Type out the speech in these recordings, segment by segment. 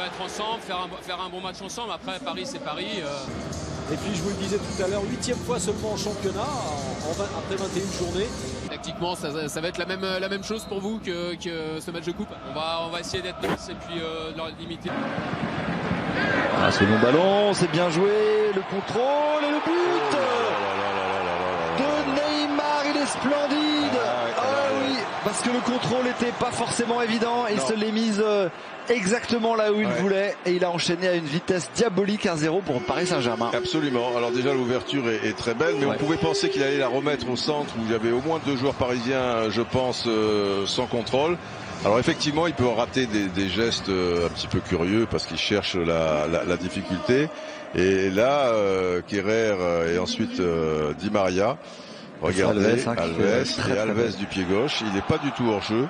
être ensemble, faire un bon match ensemble. Après, Paris, c'est Paris. Et puis, je vous le disais tout à l'heure, 8e fois seulement en championnat, après 21 journées. Tactiquement, ça va être la même chose pour vous que ce match de coupe. On va essayer d'être dense et puis de leur limiter. Ah, ce long ballon, c'est bien joué, le contrôle et le but de Neymar, il est splendide. Oui, parce que le contrôle n'était pas forcément évident, il se l'est mise exactement là où il voulait et il a enchaîné à une vitesse diabolique 1-0 pour Paris Saint-Germain. Absolument, alors déjà l'ouverture est très belle, mais on pouvait penser qu'il allait la remettre au centre où il y avait au moins 2 joueurs parisiens, je pense, sans contrôle. Alors effectivement, il peut rater des gestes un petit peu curieux parce qu'il cherche la difficulté. Et là, Kerrer et ensuite Di Maria. Regardez, Alves du pied gauche. Il n'est pas du tout hors jeu.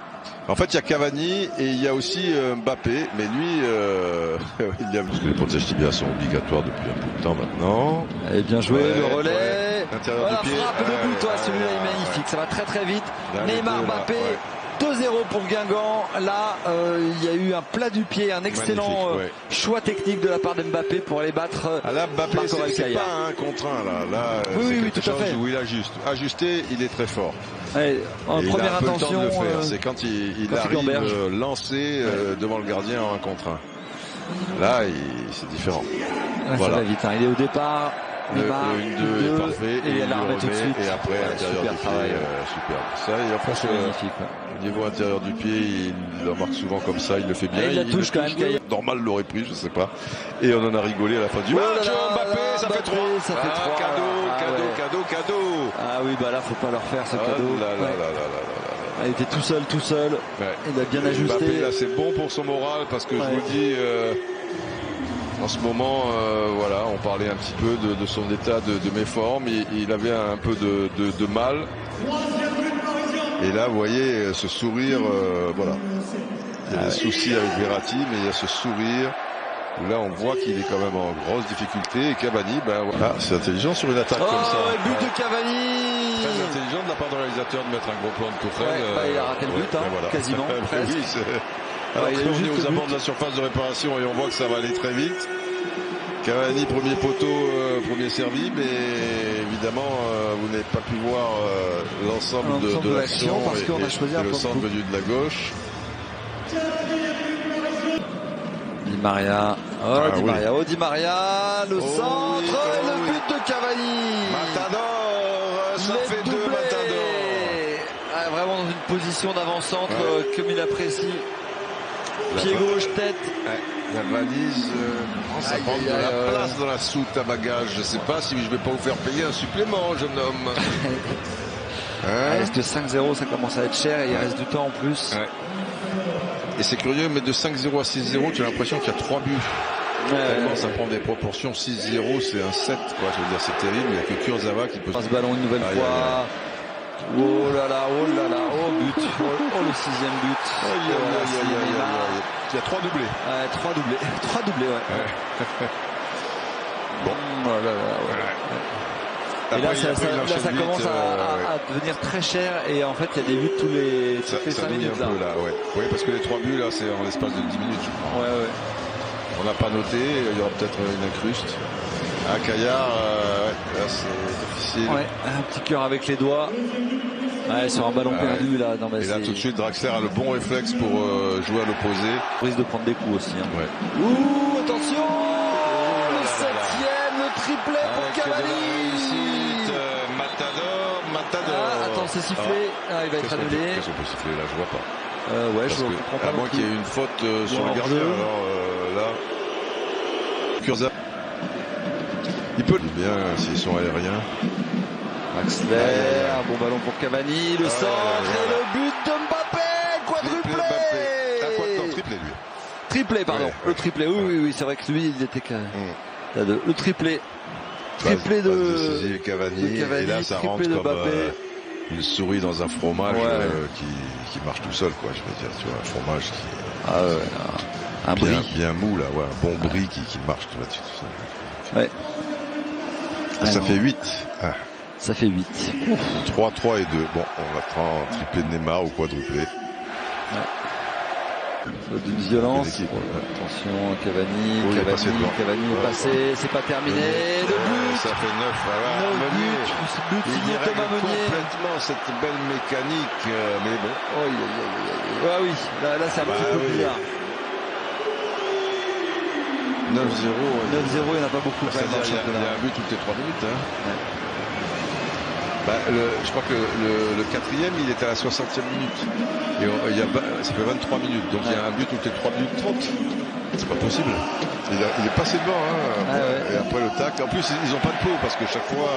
En fait, il y a Cavani et il y a aussi Mbappé. Mais lui, parce que les protèges tibias sont obligatoires depuis un bout de temps maintenant. Et bien joué, le relais. Intérieur du pied. Frappe de but, celui-là est magnifique. Ça va très très vite. Neymar, Mbappé. 2-0 pour Guingamp. Là, il y a eu un plat du pied, un excellent choix technique de la part d'Mbappé pour aller battre Mbappé, c'est pas un contre un là. Oui, tout à fait. Où il ajuste. Ajusté, il est très fort. En première intention, c'est quand il arrive lancé devant le gardien en 1 contre 1. Là, c'est différent. Ça va vite. Il est au départ. Le 1-2 est parfait et il l'arrête tout de suite. Et après, intérieur du pied, super. Ça, et après, c'est magnifique. Au niveau intérieur du pied, il remarque souvent comme ça, il le fait bien. Il la touche quand même. Normal l'aurait pris, je sais pas. Et on en a rigolé à la fin du match. Mbappé, ça fait 3. Ça fait 3. Cadeau. Ah oui, là, faut pas leur faire ce cadeau. Il était tout seul. Il a bien ajusté. Mbappé, là, c'est bon pour son moral parce que je vous dis. En ce moment, on parlait un petit peu de son état de méforme. Il avait un peu de mal. Et là, vous voyez, ce sourire, Il y a des soucis avec Verratti, mais il y a ce sourire. Où là, on voit qu'il est quand même en grosse difficulté. Et Cavani, c'est intelligent sur une attaque comme ça. But de Cavani. Très intelligent de la part de réalisateur de mettre un gros plan de Tourelle. Il a raté le but, quasiment. Presque. Alors après, on est aux abords de la surface de réparation et on voit que ça va aller très vite. Cavani, premier poteau, premier servi, mais évidemment, vous n'avez pas pu voir l'ensemble de l'action parce qu'on a choisi le centre venu de la gauche. Di Maria, Di Maria, le centre, et le but de Cavani. Matador, ça fait 2 Matador. Vraiment dans une position d'avant-centre comme il apprécie. Pied gauche, tête. La valise, ça prend de la place dans la soute à bagages. Je ne sais pas si je vais pas vous faire payer un supplément, jeune homme. Il reste 5-0, ça commence à être cher et il reste du temps en plus. Et c'est curieux, mais de 5-0 à 6-0, tu as l'impression qu'il y a 3 buts. Tellement ça prend des proportions. 6-0, c'est un 7, quoi. Je veux dire, c'est terrible. Il n'y a que Kurzawa qui peut passe ballon une nouvelle fois. Oh là là, but. Le 6e but. Il y a 3 doublés. 3 doublés, Et là, ça commence à devenir très cher et en fait, il y a des buts tous les 5 minutes. Un peu, là, Oui, parce que les 3 buts, là, c'est en l'espace de 10 minutes, je crois. On n'a pas noté, il y aura peut-être une incruste. Caillard, là, c'est difficile. Un petit cœur avec les doigts. Sur un ballon perdu, là. Non, et là, tout de suite, Draxler a le bon réflexe pour jouer à l'opposé. Risque de prendre des coups aussi. Ouh, attention! Le 7e, le triplé pour Cavani! Matador. Attends, c'est sifflé. Il va être annulé. Qu'est-ce qu'on peut siffler là? Je vois pas. Je comprends pas. À moins qu'il y ait une faute sur le gardien. Alors là, Kurzawa. Il peut bien s'ils sont aériens. Draxler, un bon ballon pour Cavani, le centre et le but de Mbappé, quadruplé. Triplé lui. Triplé, pardon. Le triplé. Oui, c'est vrai que lui, il était le triplé. Triplé de Cavani. Et là, ça rentre comme une souris dans un fromage qui marche tout seul, quoi. Je veux dire, tu vois, un fromage qui un brie bien mou là, un bon brie qui marche, tu vois. Ça fait 8. Ça fait 8. 3, 3 et 2. Bon, on va prendre triplé de Neymar ou quadruplé. D'une violence. Attention, Cavani, Oui, Cavani est passé, c'est pas terminé. Le but. Ça fait 9, voilà. But Il signé règle Thomas Meunier. complètement cette belle mécanique, mais bon. Ah oui, là c'est un petit peu bizarre. 9-0. 9-0, il n'y en a pas beaucoup. Il y a un but toutes les 3 minutes. Hein. Ouais. Je crois que le quatrième, il était à la 60e minute. Et ça fait 23 minutes. Donc il y a un but toutes les 3 minutes 30. C'est pas possible. Il est passé devant. Hein, et après le tac. En plus, ils n'ont pas de peau parce que chaque fois.